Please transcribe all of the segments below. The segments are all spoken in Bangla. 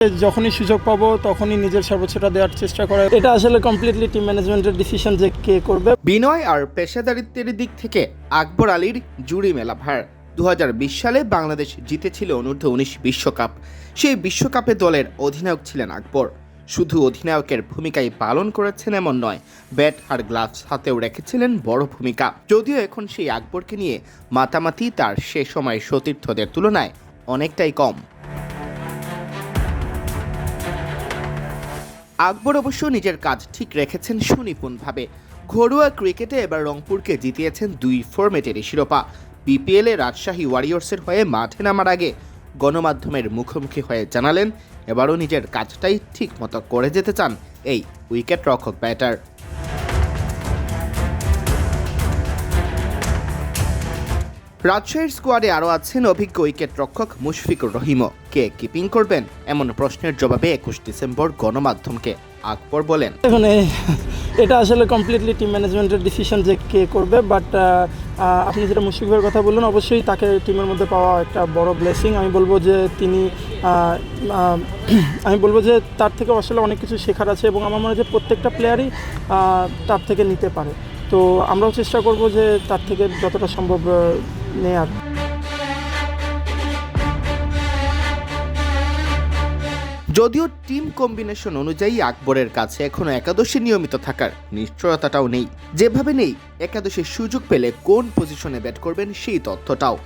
যখনই সুযোগ পাবো তখনই নিজের সর্বোচ্চটা দেওয়ার চেষ্টা করা। এটা আসলে কমপ্লিটলি টিম ম্যানেজমেন্টের ডিসিশন যে কে করবে। বিনয় আর পেশাদারিত্বের দিক থেকে আকবর আলীর জুড়ি মেলা ভার। 2020 সালে বাংলাদেশ জিতেছিল অনূর্ধ্ব-19 বিশ্বকাপ। সেই বিশ্বকাপে দলের অধিনায়ক ছিলেন আকবর। শুধু অধিনায়কের ভূমিকাই পালন করেছেন এমন নয়, ব্যাট আর গ্লাভস হাতেও রেখেছিলেন বড় ভূমিকা। যদিও এখন সেই আকবরকে নিয়ে মাতামাতি তার সে সময় সতীর্থদের তুলনায় অনেকটাই কম। আকবর অবশ্য নিজের কাজ ঠিক রেখেছেন সুনিপুণভাবে। ঘরোয়া ক্রিকেটে এবার রংপুরকে জিতিয়েছেন 2 ফরম্যাটেরই শিরোপা। বিপিএলে রাজশাহী ওয়ারিয়র্সের হয়ে মাঠে নামার আগে গণমাধ্যমের মুখোমুখি হয়ে জানালেন এবারও নিজের কাজটাই ঠিক মতো করে যেতে চান এই উইকেট রক্ষক ব্যাটার। রাজশাহীর স্কোয়াডে আরও আছেন অভিজ্ঞ উইকেট রক্ষক মুশফিকুর রহিমও। কে কিপিং করবেন এমন প্রশ্নের জবাবে 21 ডিসেম্বর গণমাধ্যমকে আকবর বলেন, এখন এটা আসলে কমপ্লিটলি টিম ম্যানেজমেন্টের ডিসিশন যে কে করবে। বাট আপনি যেটা মুশফিক ভাইয়ের কথা বললেন, অবশ্যই তাকে টিমের মধ্যে পাওয়া একটা বড় ব্লেসিং। আমি বলবো যে তার থেকে আসলে অনেক কিছু শেখার আছে এবং আমার মনে হয় যে প্রত্যেকটা প্লেয়ারই তার থেকে নিতে পারে। তো আমরাও চেষ্টা করব যে তার থেকে যতটা সম্ভব নেয়ার। যদিও টিম কম্বিনেশন অনুযায়ী আকবরের কাছে এখনো একাদশে নিয়মিত থাকার নিশ্চয়তাটাও নেই। যেভাবে নেই একাদশের সুযোগ পেলে কোন পজিশনে ব্যাট করবেন সেই তথ্যটাও।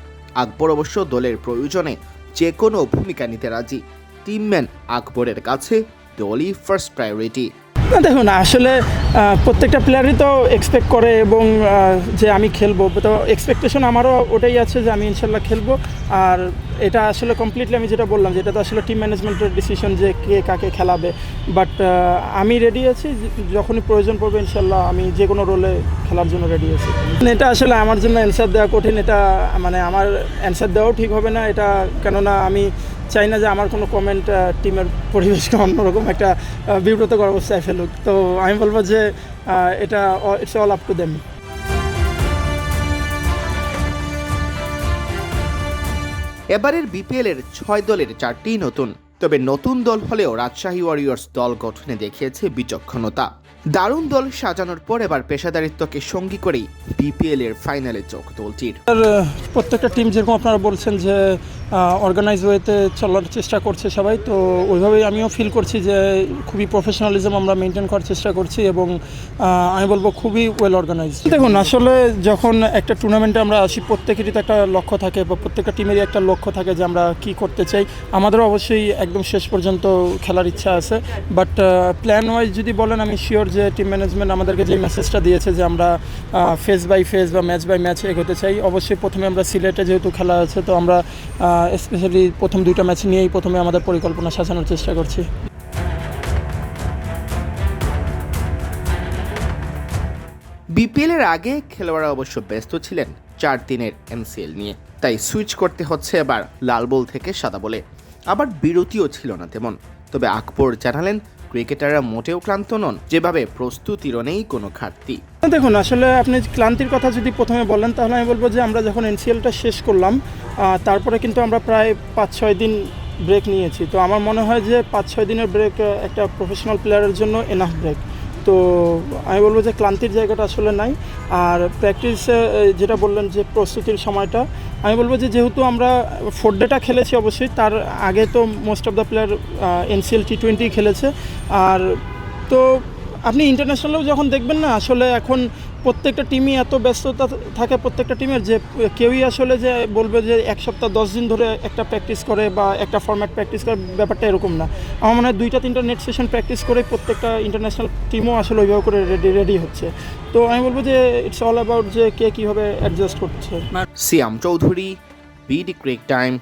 আকবর অবশ্য দলের প্রয়োজনে যে কোনো ভূমিকা নিতে রাজি। টিমম্যান আকবরের কাছে দলই ফার্স্ট প্রায়োরিটি। না দেখুন, আসলে প্রত্যেকটা প্লেয়ারই তো এক্সপেক্ট করে এবং যে আমি খেলবো, তো এক্সপেকটেশন আমারও ওটাই আছে যে আমি ইনশাল্লাহ খেলবো। আর এটা আসলে কমপ্লিটলি আমি যেটা বললাম যে এটা তো আসলে টিম ম্যানেজমেন্টের ডিসিশন যে কে কাকে খেলাবে। বাট আমি রেডি আছি, যখনই প্রয়োজন পড়বে ইনশাল্লাহ আমি যে কোনো রোলে খেলার জন্য রেডি আছি। এটা আসলে আমার জন্য অ্যান্সার দেওয়া কঠিন। এটা মানে আমার অ্যান্সার দেওয়াও ঠিক হবে না এটা, কেননা আমি চাই না যে আমার কোনো কমেন্ট টিমের পরিবেশকে অন্যরকম একটা বিব্রতকর অবস্থায় ফেলুক। তো আমি বলবো যে এটা it's all up to them. এবারের বিপিএলের 6 দলের 4টিই নতুন। তবে নতুন দল হলেও রাজশাহী ওয়ারিয়র্স দল গঠনে দেখিয়েছে বিচক্ষণতা। দারুণ দল সাজানোর পর এবার পেশাদারিত্বকে সঙ্গী করেই বিপিএল এর ফাইনালে চোখ দলটির। প্রত্যেকটা টিম যেরকম আপনারা বলছেন যে অর্গানাইজ ওয়েতে চলার চেষ্টা করছে সবাই, তো ওইভাবেই আমিও ফিল করছি যে খুবই প্রফেশনালিজম আমরা মেনটেন করার চেষ্টা করছি এবং আমি বলবো খুবই ওয়েল অর্গানাইজড। দেখুন, আসলে যখন একটা টুর্নামেন্টে আমরা আসি প্রত্যেকেরই তো একটা লক্ষ্য থাকে বা প্রত্যেকটা টিমেরই একটা লক্ষ্য থাকে যে আমরা কী করতে চাই। আমাদেরও অবশ্যই একদম শেষ পর্যন্ত খেলার ইচ্ছা আছে। বাট প্ল্যান ওয়াইজ যদি বলেন, আমি শিওর যে টিম ম্যানেজমেন্ট আমাদেরকে যে মেসেজটা দিয়েছে যে আমরা ফেজ বাই ফেজ বা ম্যাচ বাই ম্যাচ এগোতে চাই। অবশ্যই প্রথমে আমরা সিলেটে যেহেতু খেলা আছে, তো আমরা স্পেশালি প্রথম 2টা ম্যাচ নিয়েই প্রথমে আমাদের পরিকল্পনা সাজানোর চেষ্টা করছি। বিপিএল এর আগে খেলোয়াড়রা অবশ্য ব্যস্ত ছিলেন 4 দিনের এনসিএল নিয়ে, তাই সুইচ করতে হচ্ছে এবার লাল বল থেকে সাদা বলে। আবার বিরতিও ছিল না তেমন। তবে আকবর জানালেন ক্রিকেটাররা মোটেও ক্লান্ত নন, যেভাবে প্রস্তুতিরও নেই কোনো ঘাটতি। দেখুন, আসলে আপনি ক্লান্তির কথা যদি প্রথমে বলেন তাহলে আমি বলবো যে আমরা যখন এনসিএলটা শেষ করলাম তারপরে কিন্তু আমরা প্রায় 5-6 দিন ব্রেক নিয়েছি। তো আমার মনে হয় যে 5-6 দিনের ব্রেক একটা প্রফেশনাল প্লেয়ারের জন্য এনাফ ব্রেক। তো আমি বলবো যে ক্লান্তির জায়গাটা আসলে নাই। আর প্র্যাকটিসে যেটা বললেন যে প্রস্তুতির সময়টা, আমি বলবো যে যেহেতু আমরা 4 ডেটা খেলেছি, অবশ্যই তার আগে তো most of the player NCL T20 খেলেছে। আর তো আপনি ইন্টারন্যাশনালেও যখন দেখবেন না, আসলে এখন প্রত্যেকটা টিমই এত ব্যস্ততা থাকে প্রত্যেকটা টিমের যে কেউই আসলে যে বলবে যে 1 সপ্তাহ 10 দিন ধরে একটা প্র্যাকটিস করে বা একটা ফরম্যাট প্র্যাকটিস করে, ব্যাপারটা এরকম না। আমার মনে হয় 2-3টা নেট সেশন প্র্যাকটিস করে প্রত্যেকটা ইন্টারন্যাশনাল টিমও আসলে ওইভাবে করে রেডি হচ্ছে। তো আমি বলবো যে ইটস অল অ্যাবাউট যে কে কীভাবে অ্যাডজাস্ট করছে। সিয়াম চৌধুরী, বিডি ক্রিক টাইম।